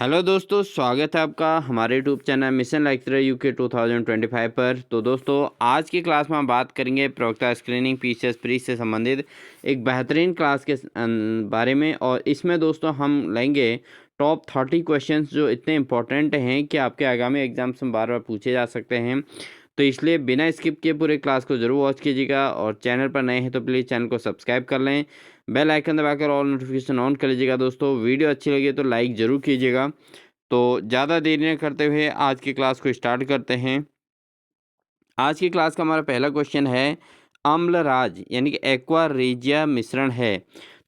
Hello दोस्तों, स्वागत है आपका हमारे YouTube channel mission lecturer UK 2025 पर। तो दोस्तों, आज की क्लास में हम बात करेंगे प्रवक्ता स्क्रीनिंग पीसीएस प्री से संबंधित एक बेहतरीन क्लास के बारे में। और इसमें दोस्तों हम लेंगे टॉप 30 क्वेश्चंस जो इतने इंपॉर्टेंट हैं कि आपके आगामी एग्जाम्स में बार बार पूछे जा सकते हैं। तो इसलिए बिना स्किप किए पूरे क्लास को ज़रूर वॉच कीजिएगा, और चैनल पर नए हैं तो प्लीज़ चैनल को सब्सक्राइब कर लें, बेल आइकन दबाकर ऑल नोटिफिकेशन ऑन कर लीजिएगा। दोस्तों, वीडियो अच्छी लगी तो लाइक ज़रूर कीजिएगा। तो ज़्यादा देरी न करते हुए आज की क्लास को स्टार्ट करते हैं। आज की क्लास का हमारा पहला क्वेश्चन है, अम्लराज यानी कि एक्वारेजिया मिश्रण है।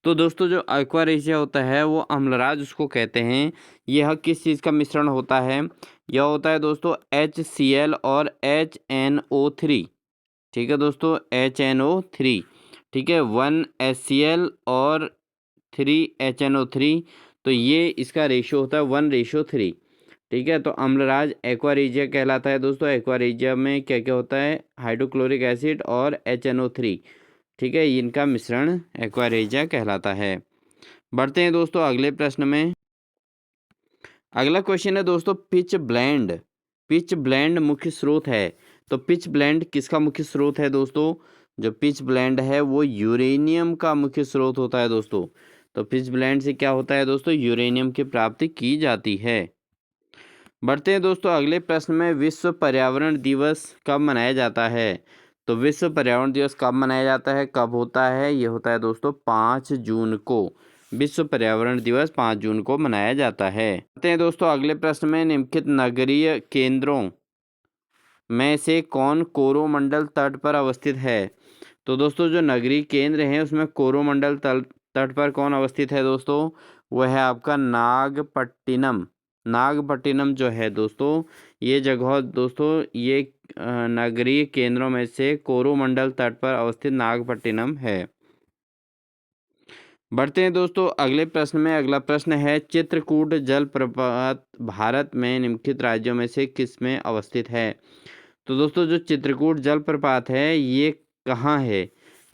तो दोस्तों, जो एक्वारेजिया होता है वो अम्लराज उसको कहते हैं। यह किस चीज़ का मिश्रण होता है? यह होता है दोस्तों HCl और HNO3। ठीक है दोस्तों, HNO3। ठीक है, 1 HCl और 3 HNO3। तो ये इसका रेशियो होता है 1:3। ठीक है, तो अम्लराज एक्वारेजिया कहलाता है। दोस्तों, एक्वारेजिया में क्या क्या होता है? हाइड्रोक्लोरिक एसिड और HNO3। ठीक है, इनका मिश्रण एक्वारेजिया कहलाता है। बढ़ते हैं दोस्तों अगले प्रश्न में। अगला क्वेश्चन है दोस्तों, पिच ब्लेंड। पिच ब्लेंड मुख्य स्रोत है। तो पिच ब्लेंड किसका मुख्य स्रोत है दोस्तों? जो पिच ब्लेंड है वो यूरेनियम का मुख्य स्रोत होता है दोस्तों। तो पिच ब्लेंड से क्या होता है दोस्तों? यूरेनियम की प्राप्ति की जाती है। बढ़ते हैं दोस्तों अगले प्रश्न में, विश्व पर्यावरण दिवस कब मनाया जाता है? तो विश्व पर्यावरण दिवस कब मनाया जाता है, कब होता है? ये होता है दोस्तों 5 जून को। विश्व पर्यावरण दिवस 5 जून को मनाया जाता है। बढ़ते हैं दोस्तों अगले प्रश्न में, निम्नलिखित नगरीय केंद्रों में से कौन कोरोमंडल तट पर अवस्थित है? तो दोस्तों, जो नगरीय केंद्र हैं उसमें कोरोमंडल तट पर कौन अवस्थित है दोस्तों? वह है आपका नागपट्टिनम। नागपट्टिनम जो है दोस्तों, ये जगह दोस्तों ये नगरीय केंद्रों में से कोरोमंडल तट पर अवस्थित नागपट्टिनम है। बढ़ते हैं दोस्तों अगले प्रश्न में। अगला प्रश्न है, चित्रकूट जलप्रपात भारत में निम्नलिखित राज्यों में से किस में अवस्थित है? तो दोस्तों, जो चित्रकूट जलप्रपात है ये कहाँ है?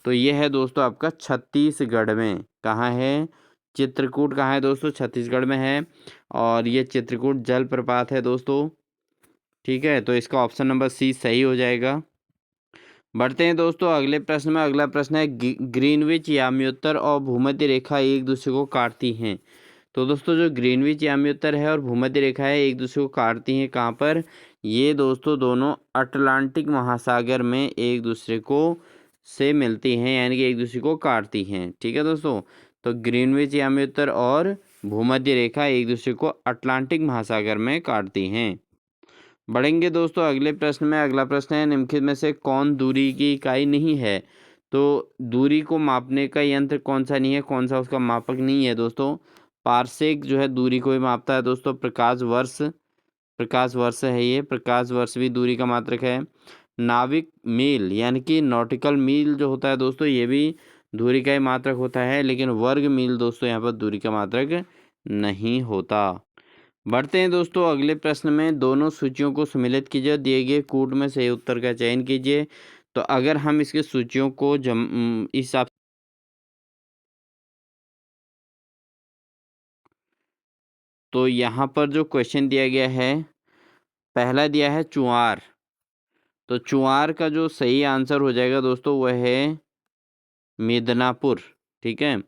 तो ये है दोस्तों आपका छत्तीसगढ़ में। कहाँ है? चित्रकूट कहाँ है दोस्तों? छत्तीसगढ़ में है। और ये चित्रकूट जलप्रपात है दोस्तों। ठीक है, तो इसका ऑप्शन नंबर सी सही हो जाएगा। बढ़ते हैं दोस्तों अगले प्रश्न में। अगला प्रश्न है, ग्रीनविच याम्योत्तर और भूमध्य रेखा एक दूसरे को काटती हैं। तो दोस्तों, जो ग्रीनविच याम्योत्तर है और भूमध्य रेखा है एक दूसरे को काटती हैं कहाँ पर? ये दोस्तों दोनों अटलांटिक महासागर में एक दूसरे को से मिलती हैं, यानी कि एक दूसरे को काटती हैं। ठीक है दोस्तों, तो ग्रीनविच याम्योत्तर और भूमध्य रेखा एक दूसरे को अटलांटिक महासागर में काटती हैं। बढ़ेंगे दोस्तों अगले प्रश्न में। अगला प्रश्न है, निम्नलिखित में से कौन दूरी की इकाई नहीं है? तो दूरी को मापने का यंत्र कौन सा नहीं है, कौन सा उसका मापक नहीं है दोस्तों? पारसेक जो है दूरी को ही मापता है दोस्तों। प्रकाश वर्ष, प्रकाश वर्ष है ये। प्रकाश वर्ष भी दूरी का मात्रक है। नाविक मील यानी कि नॉटिकल मील जो होता है दोस्तों, ये भी दूरी का ही मात्रक होता है, लेकिन वर्ग मील दोस्तों यहाँ पर दूरी का मात्रक नहीं होता। बढ़ते हैं दोस्तों अगले प्रश्न में। दोनों सूचियों को सम्मिलित कीजिए, दिए गए कूट में सही उत्तर का चयन कीजिए। तो अगर हम इसके सूचियों को इस हिसाब, तो यहाँ पर जो क्वेश्चन दिया गया है, पहला दिया है चुआर। तो चुआर का जो सही आंसर हो जाएगा दोस्तों वह है मिदनापुर। ठीक है,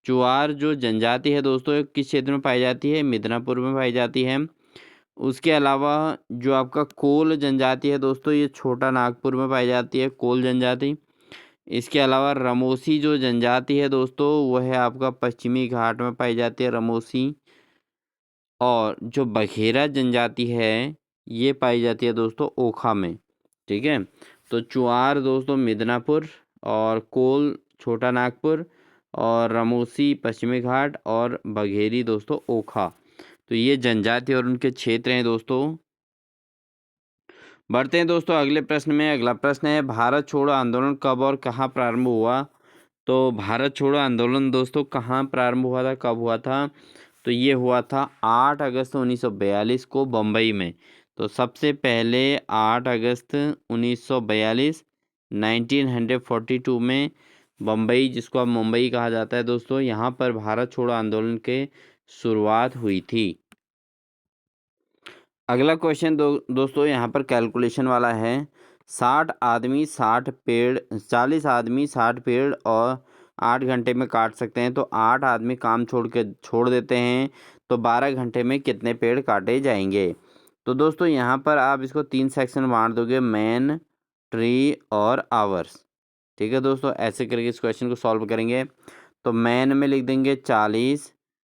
चुआर जो जनजाति है दोस्तों ये किस क्षेत्र में पाई जाती है? मिदनापुर में पाई जाती है। उसके अलावा जो आपका कोल जनजाति है दोस्तों, ये छोटा नागपुर में पाई जाती है, कोल जनजाति। इसके अलावा रमोसी जो जनजाति है दोस्तों, वह है आपका पश्चिमी घाट में पाई जाती है, रमोसी। और जो बघेरा जनजाति है ये पाई जाती है दोस्तों ओखा में। ठीक है, तो चुआर दोस्तों मिदनापुर, और कोल छोटा नागपुर, और रमोसी पश्चिमी घाट, और बघेरी दोस्तों ओखा। तो ये जनजाति और उनके क्षेत्र हैं दोस्तों। बढ़ते हैं दोस्तों अगले प्रश्न में। अगला प्रश्न है, भारत छोड़ो आंदोलन कब और कहाँ प्रारंभ हुआ? तो भारत छोड़ो आंदोलन दोस्तों कहाँ प्रारंभ हुआ था, कब हुआ था? तो ये हुआ था 8 अगस्त 1942 को बम्बई में। तो सबसे पहले 8 अगस्त 1942 1942 में बम्बई, जिसको अब मुंबई कहा जाता है दोस्तों, यहाँ पर भारत छोड़ो आंदोलन के शुरुआत हुई थी। अगला क्वेश्चन दोस्तों यहाँ पर कैलकुलेशन वाला है। 40 आदमी 60 पेड़ और 8 घंटे में काट सकते हैं, तो 8 आदमी काम छोड़ देते हैं, तो 12 घंटे में कितने पेड़ काटे जाएंगे। तो दोस्तों यहाँ पर आप इसको 3 सेक्शन में बांट दोगे, मैन, ट्री और आवर्स। ठीक है दोस्तों, ऐसे करके इस क्वेश्चन को सॉल्व करेंगे। तो मैन में लिख देंगे 40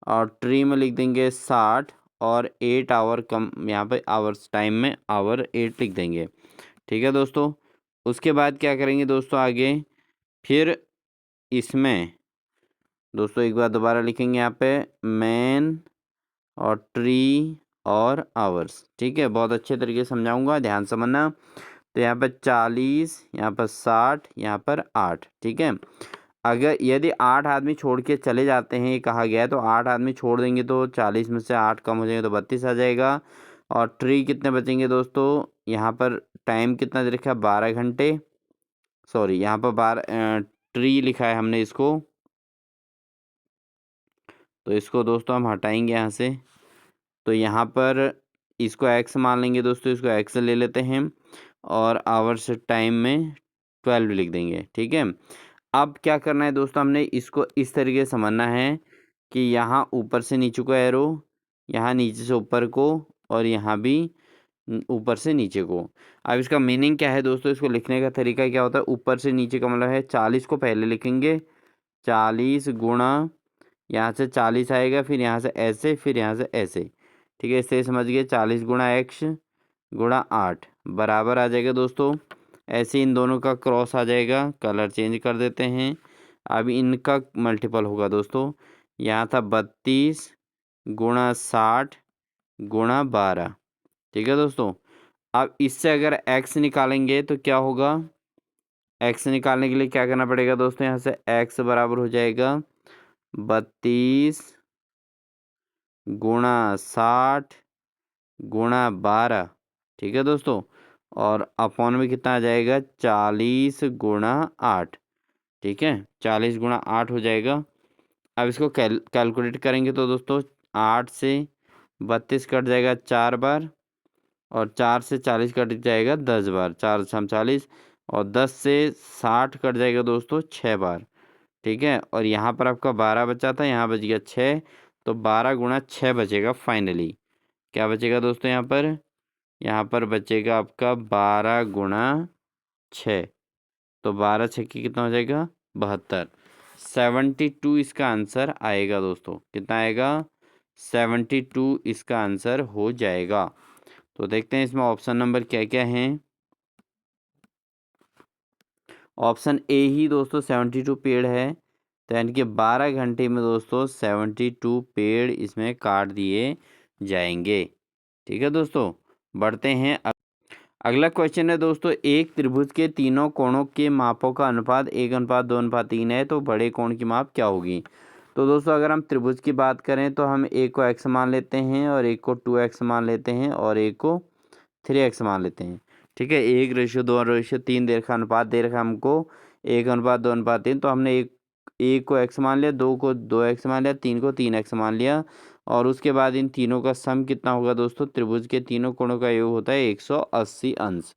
और ट्री में लिख देंगे 60 और 8 आवर कम यहाँ पे आवर्स टाइम में आवर 8 लिख देंगे। ठीक है दोस्तों, उसके बाद क्या करेंगे दोस्तों आगे, फिर इसमें दोस्तों एक बार दोबारा लिखेंगे यहाँ पे मैन और ट्री और आवर्स। ठीक है, बहुत अच्छे तरीके से समझाऊंगा, ध्यान समझना। तो यहाँ पर 40, यहाँ पर 60, यहाँ पर 8। ठीक है, अगर यदि 8 आदमी छोड़ के चले जाते हैं, ये कहा गया है, तो 8 आदमी छोड़ देंगे तो 40 में से 8 कम हो जाएंगे तो 32 आ जाएगा। और ट्री कितने बचेंगे दोस्तों, यहाँ पर टाइम कितना दे रखा है, 12 घंटे। सॉरी, यहाँ पर 12 ट्री लिखा है हमने इसको, तो इसको दोस्तों हम हटाएंगे यहाँ से। तो यहाँ पर इसको एक्स मान लेंगे दोस्तों, इसको एक्स ले लेते हैं और आवर्स टाइम में 12 लिख देंगे। ठीक है, अब क्या करना है दोस्तों, हमने इसको इस तरीके से समझना है कि यहाँ ऊपर से नीचे को एरो, यहाँ नीचे से ऊपर को, और यहाँ भी ऊपर से नीचे को। अब इसका मीनिंग क्या है दोस्तों, इसको लिखने का तरीका क्या होता है, ऊपर से नीचे का मतलब है 40 को पहले लिखेंगे, 40 गुणा, यहाँ से 40 आएगा, फिर यहाँ से ऐसे, फिर यहाँ से ऐसे। ठीक है, इससे समझ गए, 40 गुणा एक्स गुणा 8 बराबर आ जाएगा दोस्तों। ऐसे इन दोनों का क्रॉस आ जाएगा, कलर चेंज कर देते हैं। अब इनका मल्टीपल होगा दोस्तों, यहाँ था 32 गुणा 60 गुणा 12। ठीक है दोस्तों, अब इससे अगर x निकालेंगे तो क्या होगा, x निकालने के लिए क्या करना पड़ेगा दोस्तों, यहाँ से x बराबर हो जाएगा 32 गुणा 60 गुणा 12। ठीक है दोस्तों, और अपॉन में कितना आ जाएगा, 40 गुणा 8। ठीक है, 40 गुणा 8 हो जाएगा। अब इसको कैलकुलेट करेंगे तो दोस्तों 8 से 32 कट जाएगा 4 बार, और 4 से 40 कट जाएगा 10 बार, 4 से 40, और 10 से 60 कट जाएगा दोस्तों 6 बार। ठीक है, और यहाँ पर आपका 12 बचा था, यहाँ बच गया 6, तो 12 गुणा 6 बचेगा फाइनली। क्या बचेगा दोस्तों यहाँ पर बचेगा आपका 12 गुणा 6, तो 12 छक्के कितना हो जाएगा, 72। 72 इसका आंसर आएगा दोस्तों, कितना आएगा, 72 इसका आंसर हो जाएगा। तो देखते हैं इसमें ऑप्शन नंबर क्या क्या हैं। ऑप्शन ए ही दोस्तों 72 पेड़ है, तो यानी कि 12 घंटे में दोस्तों 72 पेड़ इसमें काट दिए जाएंगे। ठीक है दोस्तों, बढ़ते हैं। अगला क्वेश्चन है दोस्तों, एक त्रिभुज के तीनों कोणों के मापों का अनुपात 1:2:3 है, तो बड़े कोण की माप क्या होगी। तो दोस्तों अगर हम त्रिभुज की बात करें तो हम एक को x मान लेते हैं, और एक को 2x मान लेते हैं, और एक को 3x मान लेते हैं। ठीक है, 1:2:3 दे रखा, अनुपात दे रखा हमको 1:2:3, तो हमने एक को x मान लिया, 2 को 2x मान लिया, 3 को 3x मान लिया, और उसके बाद इन तीनों का सम कितना होगा दोस्तों, त्रिभुज के तीनों कोणों का योग होता है 180 अंश।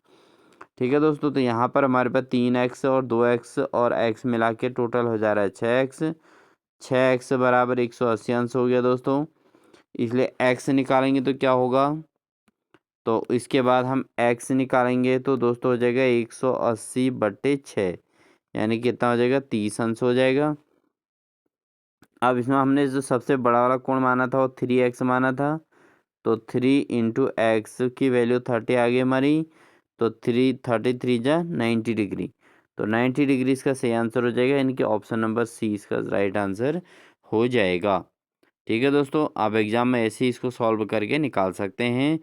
ठीक है दोस्तों, तो यहाँ पर हमारे पास 3x और 2x और x मिला के टोटल हो जा रहा है 6x। 6x बराबर 180 अंश हो गया दोस्तों, इसलिए x निकालेंगे तो क्या होगा, तो इसके बाद हम x निकालेंगे तो दोस्तों हो जाएगा 180/6, यानी कितना हो जाएगा, 30 अंश हो जाएगा। अब इसमें हमने जो सबसे बड़ा वाला कोण माना था वो 3x माना था, तो 3 × x की वैल्यू 30 आगे हमारी, तो 3 जा 90 डिग्री, तो 90 डिग्री इसका सही आंसर हो जाएगा, यानी कि ऑप्शन नंबर सी इसका राइट आंसर हो जाएगा। ठीक है दोस्तों, आप एग्जाम में ऐसे ही इसको सॉल्व करके निकाल सकते हैं।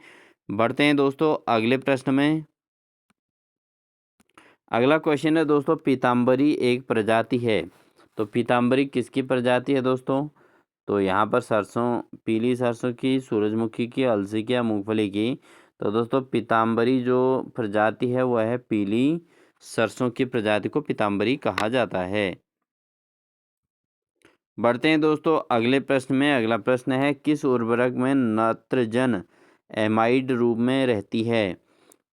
बढ़ते हैं दोस्तों अगले प्रश्न में। अगला क्वेश्चन है दोस्तों, पीताम्बरी एक प्रजाति है, तो पीताम्बरी किसकी प्रजाति है दोस्तों, तो यहाँ पर सरसों, पीली सरसों की, सूरजमुखी की, अलसी की या मूंगफली की। तो दोस्तों पीताम्बरी जो प्रजाति है वह है पीली सरसों की प्रजाति को पीताम्बरी कहा जाता है। बढ़ते हैं दोस्तों अगले प्रश्न में। अगला प्रश्न है, किस उर्वरक में नत्रजन एमाइड रूप में रहती है।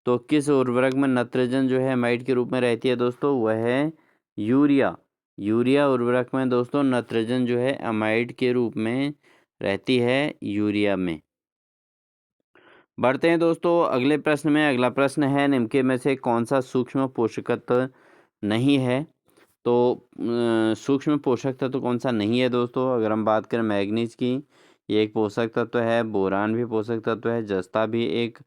तो किस उर्वरक में नाइट्रोजन जो है एमाइड के रूप में रहती है दोस्तों, वह है यूरिया। यूरिया उर्वरक में दोस्तों नाइट्रोजन जो है एमाइड के रूप में रहती है यूरिया में। बढ़ते हैं दोस्तों अगले प्रश्न में। अगला प्रश्न है, निम्न में से कौन सा सूक्ष्म पोषक तत्व नहीं है। तो सूक्ष्म पोषक तत्व कौन सा नहीं है दोस्तों, अगर हम बात करें मैग्नीज की, ये एक पोषक तत्व है। बोरान भी पोषक तत्व है। जस्ता भी एक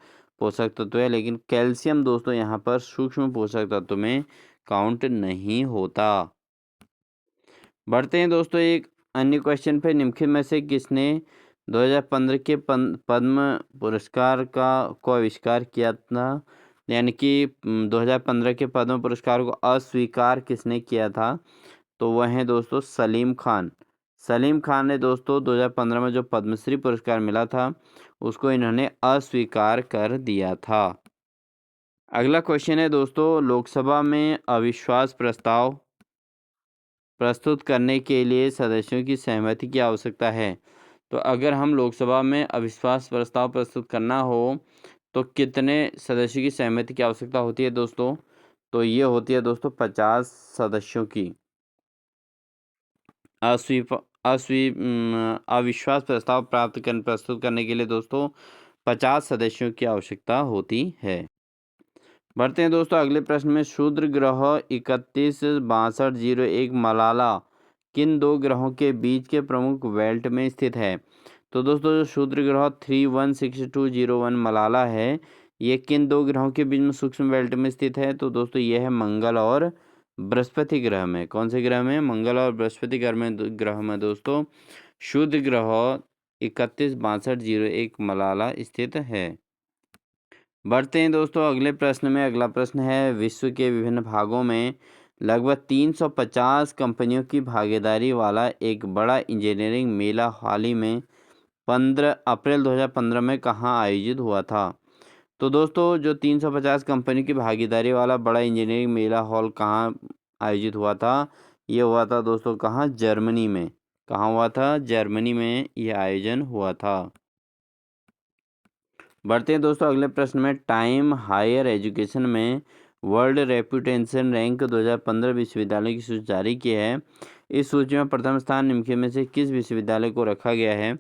पोषक तत्व है। लेकिन कैल्शियम दोस्तों यहाँ पर सूक्ष्म पोषक तत्व में काउंट नहीं होता। बढ़ते हैं दोस्तों एक अन्य क्वेश्चन पे। निम्न में से किसने 2015 के पद्म पुरस्कार को आविष्कार किया था, यानी कि 2015 के पद्म पुरस्कार को अस्वीकार किसने किया था। तो वह है दोस्तों सलीम खान। सलीम खान ने दोस्तों 2015 में जो पद्मश्री पुरस्कार मिला था उसको इन्होंने अस्वीकार कर दिया था। अगला क्वेश्चन है दोस्तों, लोकसभा में अविश्वास प्रस्ताव प्रस्तुत करने के लिए सदस्यों की सहमति की आवश्यकता है। तो अगर हम लोकसभा में अविश्वास प्रस्ताव प्रस्तुत करना हो तो कितने सदस्यों की सहमति की आवश्यकता होती है दोस्तों, तो ये होती है दोस्तों 50 सदस्यों की। अविश्वास प्रस्ताव प्रस्तुत करने के लिए दोस्तों 50 सदस्यों की आवश्यकता होती है। बढ़ते हैं दोस्तों अगले प्रश्न में। शूद्र ग्रह 316201 मलाला किन दो ग्रहों के बीच के प्रमुख बेल्ट में स्थित है। तो दोस्तों जो शूद्र ग्रह 316201 मलाला है, ये किन दो ग्रहों के बीच में सूक्ष्म बेल्ट में स्थित है। तो दोस्तों यह है मंगल और बृहस्पति ग्रह में। कौन से ग्रह में, मंगल और बृहस्पति ग्रह में दोस्तों शूद्र ग्रह 316201 मलाला स्थित है। बढ़ते हैं दोस्तों अगले प्रश्न में। अगला प्रश्न है, विश्व के विभिन्न भागों में लगभग 350 कंपनियों की भागीदारी वाला एक बड़ा इंजीनियरिंग मेला हाल ही में 15 अप्रैल 2015 में कहाँ आयोजित हुआ था। तो दोस्तों जो 350 कंपनी की भागीदारी वाला बड़ा इंजीनियरिंग मेला हॉल कहाँ आयोजित हुआ था, ये हुआ था दोस्तों कहाँ, जर्मनी में। कहाँ हुआ था, जर्मनी में यह आयोजन हुआ था। बढ़ते हैं दोस्तों अगले प्रश्न में। टाइम हायर एजुकेशन में वर्ल्ड रेपुटेशन रैंक 2015 विश्वविद्यालय की सूची जारी की है। इस सूची में प्रथम स्थान निम्न में से किस विश्वविद्यालय को रखा गया है।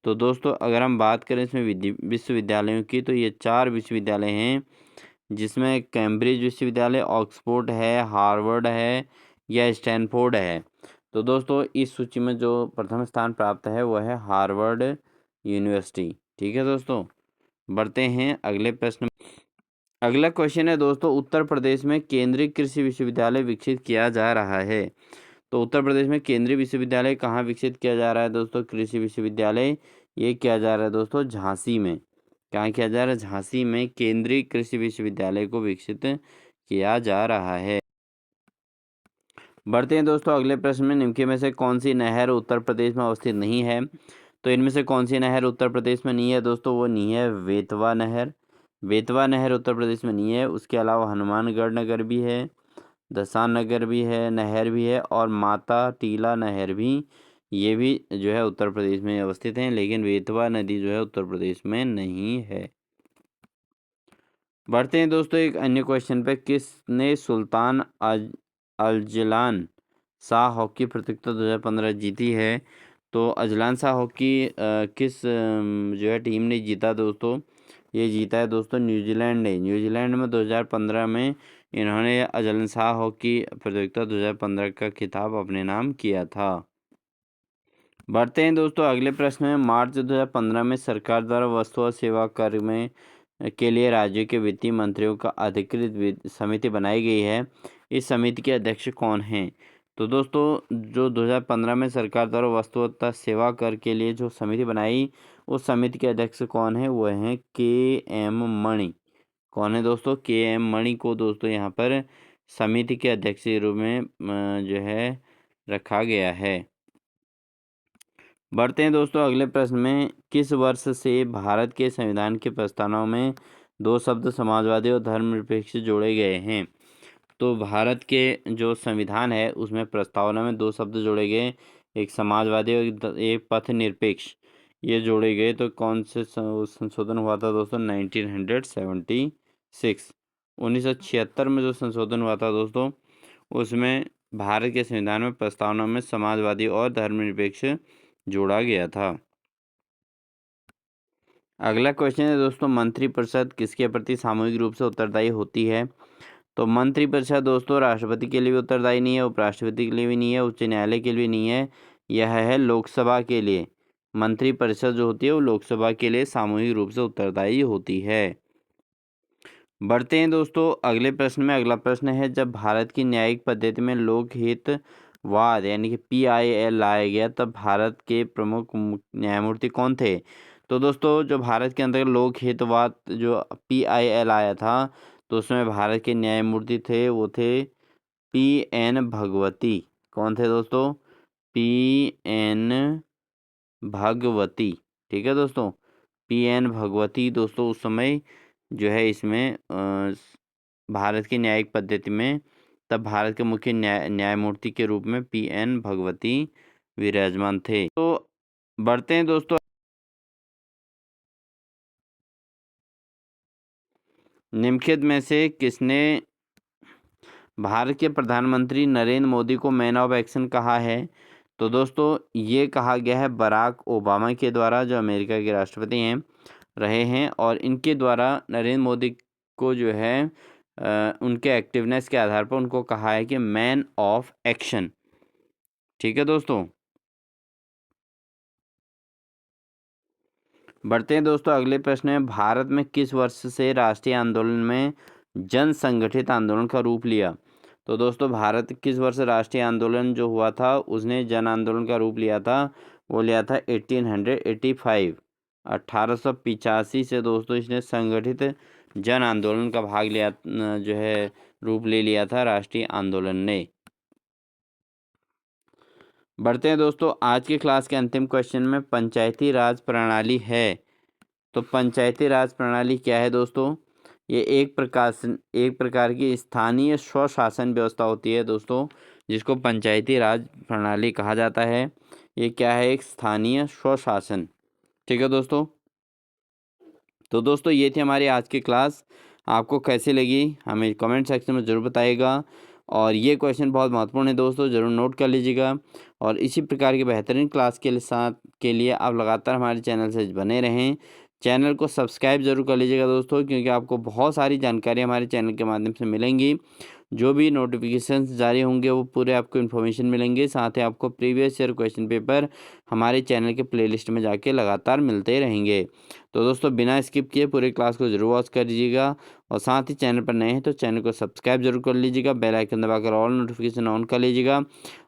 तो दोस्तों अगर हम बात करें इसमें विश्वविद्यालयों की, तो ये 4 विश्वविद्यालय हैं, जिसमें कैम्ब्रिज विश्वविद्यालय, ऑक्सफोर्ड है, हार्वर्ड है या स्टैनफोर्ड है। तो दोस्तों इस सूची में जो प्रथम स्थान प्राप्त है वह है हार्वर्ड यूनिवर्सिटी। ठीक है दोस्तों, बढ़ते हैं अगले प्रश्न। अगला क्वेश्चन है दोस्तों, उत्तर प्रदेश में केंद्रीय कृषि विश्वविद्यालय विकसित किया जा रहा है। तो उत्तर प्रदेश में केंद्रीय विश्वविद्यालय कहाँ विकसित किया जा रहा है दोस्तों, कृषि विश्वविद्यालय ये किया जा रहा है दोस्तों झांसी में। कहाँ किया जा रहा है, झांसी में केंद्रीय कृषि विश्वविद्यालय को विकसित किया जा रहा है। बढ़ते हैं दोस्तों अगले प्रश्न में। निम्न में से कौन सी नहर उत्तर प्रदेश में अवस्थित नहीं है। तो इनमें से कौन सी नहर उत्तर प्रदेश में नहीं है दोस्तों, वो नहीं है बेतवा नहर। बेतवा नहर उत्तर प्रदेश में नहीं है। उसके अलावा हनुमानगढ़ नगर भी है, दसान नगर भी है, नहर भी है, और माता टीला नहर भी, ये भी जो है उत्तर प्रदेश में अवस्थित हैं, लेकिन बेतवा नदी जो है उत्तर प्रदेश में नहीं है। बढ़ते हैं दोस्तों एक अन्य क्वेश्चन पे। किसने सुल्तान अजलान शाह हॉकी प्रतियोगिता 2015 जीती है। तो अजलान शाह हॉकी किस जो है टीम ने जीता दोस्तों, ये जीता है दोस्तों न्यूजीलैंड ने। न्यूजीलैंड में 2015 में इन्होंने अजलान शाह हॉकी प्रतियोगिता 2015 का खिताब अपने नाम किया था। बढ़ते हैं दोस्तों अगले प्रश्न में। मार्च 2015 में सरकार द्वारा वस्तु और सेवा कर में के लिए राज्यों के वित्तीय मंत्रियों का अधिकृत समिति बनाई गई है। इस समिति के अध्यक्ष कौन हैं। तो दोस्तों जो 2015 में सरकार द्वारा वस्तु तथा सेवा कर के लिए जो समिति बनाई, उस समिति के अध्यक्ष कौन है, वो हैं के.एम. मणि। कौन है दोस्तों, के.एम. मणि को दोस्तों यहाँ पर समिति के अध्यक्ष के रूप में जो है रखा गया है। बढ़ते हैं दोस्तों अगले प्रश्न में। किस वर्ष से भारत के संविधान के प्रस्तावनाओं में 2 शब्द समाजवादी और धर्मनिरपेक्ष जोड़े गए हैं। तो भारत के जो संविधान है उसमें प्रस्तावना में 2 शब्द जोड़े गए, एक समाजवादी और एक पथ निरपेक्ष। ये जोड़े गए। तो कौन से संशोधन हुआ था दोस्तों? 1976। 1976 में जो संशोधन हुआ था दोस्तों, उसमें भारत के संविधान में प्रस्तावना में समाजवादी और धर्मनिरपेक्ष जोड़ा गया था। अगला क्वेश्चन है दोस्तों, मंत्रिपरिषद किसके प्रति सामूहिक रूप से उत्तरदायी होती है? तो मंत्रिपरिषद दोस्तों राष्ट्रपति के लिए भी उत्तरदायी नहीं है, उपराष्ट्रपति के लिए भी नहीं है, उच्च न्यायालय के लिए नहीं है, यह है लोकसभा के लिए। मंत्रिपरिषद जो होती है वो लोकसभा के लिए सामूहिक रूप से उत्तरदायी होती है। बढ़ते हैं दोस्तों अगले प्रश्न में। अगला प्रश्न है, जब भारत की न्यायिक पद्धति में लोकहितवाद यानी कि PIL लाया गया तब भारत के प्रमुख न्यायमूर्ति कौन थे? तो दोस्तों जो भारत के अंदर लोकहितवाद जो PIL आया था, तो उसमें भारत के न्यायमूर्ति थे वो थे PN भगवती। कौन थे दोस्तों? PN भगवती। ठीक है दोस्तों, PN भगवती दोस्तों उस समय जो है इसमें भारत की न्यायिक पद्धति में तब भारत के मुख्य न्यायमूर्ति के रूप में PN भगवती विराजमान थे। तो बढ़ते हैं दोस्तों, निम्नलिखित में से किसने भारत के प्रधानमंत्री नरेंद्र मोदी को मैन ऑफ एक्शन कहा है? तो दोस्तों ये कहा गया है बराक ओबामा के द्वारा, जो अमेरिका के राष्ट्रपति हैं रहे हैं, और इनके द्वारा नरेंद्र मोदी को जो है उनके एक्टिवनेस के आधार पर उनको कहा है कि मैन ऑफ एक्शन। ठीक है दोस्तों, बढ़ते हैं दोस्तों अगले प्रश्न में, भारत में किस वर्ष से राष्ट्रीय आंदोलन में जन संगठित आंदोलन का रूप लिया? तो दोस्तों भारत किस वर्ष राष्ट्रीय आंदोलन जो हुआ था उसने जन आंदोलन का रूप लिया था? वो लिया था 1885। 1885 से दोस्तों इसने संगठित जन आंदोलन का भाग लिया, जो है रूप ले लिया था राष्ट्रीय आंदोलन ने। बढ़ते हैं दोस्तों आज के क्लास के अंतिम क्वेश्चन में, पंचायती राज प्रणाली है। तो पंचायती राज प्रणाली क्या है दोस्तों? ये एक प्रकार की स्थानीय स्वशासन व्यवस्था होती है दोस्तों, जिसको पंचायती राज प्रणाली कहा जाता है। ये क्या है? एक स्थानीय स्वशासन। ठीक है दोस्तों, तो दोस्तों ये थी हमारी आज की क्लास। आपको कैसी लगी हमें कमेंट सेक्शन में ज़रूर बताइएगा, और ये क्वेश्चन बहुत महत्वपूर्ण है दोस्तों, ज़रूर नोट कर लीजिएगा। और इसी प्रकार की बेहतरीन क्लास के लिए आप लगातार हमारे चैनल से बने रहें। चैनल को सब्सक्राइब जरूर कर लीजिएगा दोस्तों, क्योंकि आपको बहुत सारी जानकारी हमारे चैनल के माध्यम से मिलेंगी। जो भी नोटिफिकेशंस जारी होंगे वो पूरे आपको इन्फॉर्मेशन मिलेंगे। साथ ही आपको प्रीवियस ईयर क्वेश्चन पेपर हमारे चैनल के प्लेलिस्ट में जाके लगातार मिलते रहेंगे। तो दोस्तों बिना स्किप किए पूरी क्लास को जरूर वॉच कर लीजिएगा, और साथ ही चैनल पर नए हैं तो चैनल को सब्सक्राइब जरूर कर लीजिएगा, बेल आइकन दबाकर ऑल नोटिफिकेशन ऑन कर लीजिएगा।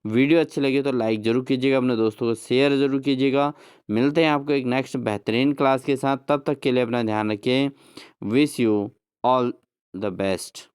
वीडियो अच्छी लगे तो लाइक ज़रूर कीजिएगा, अपने दोस्तों को शेयर ज़रूर कीजिएगा। मिलते हैं आपको एक नेक्स्ट बेहतरीन क्लास के साथ, तब तक के लिए अपना ध्यान रखें। Wish you all the best.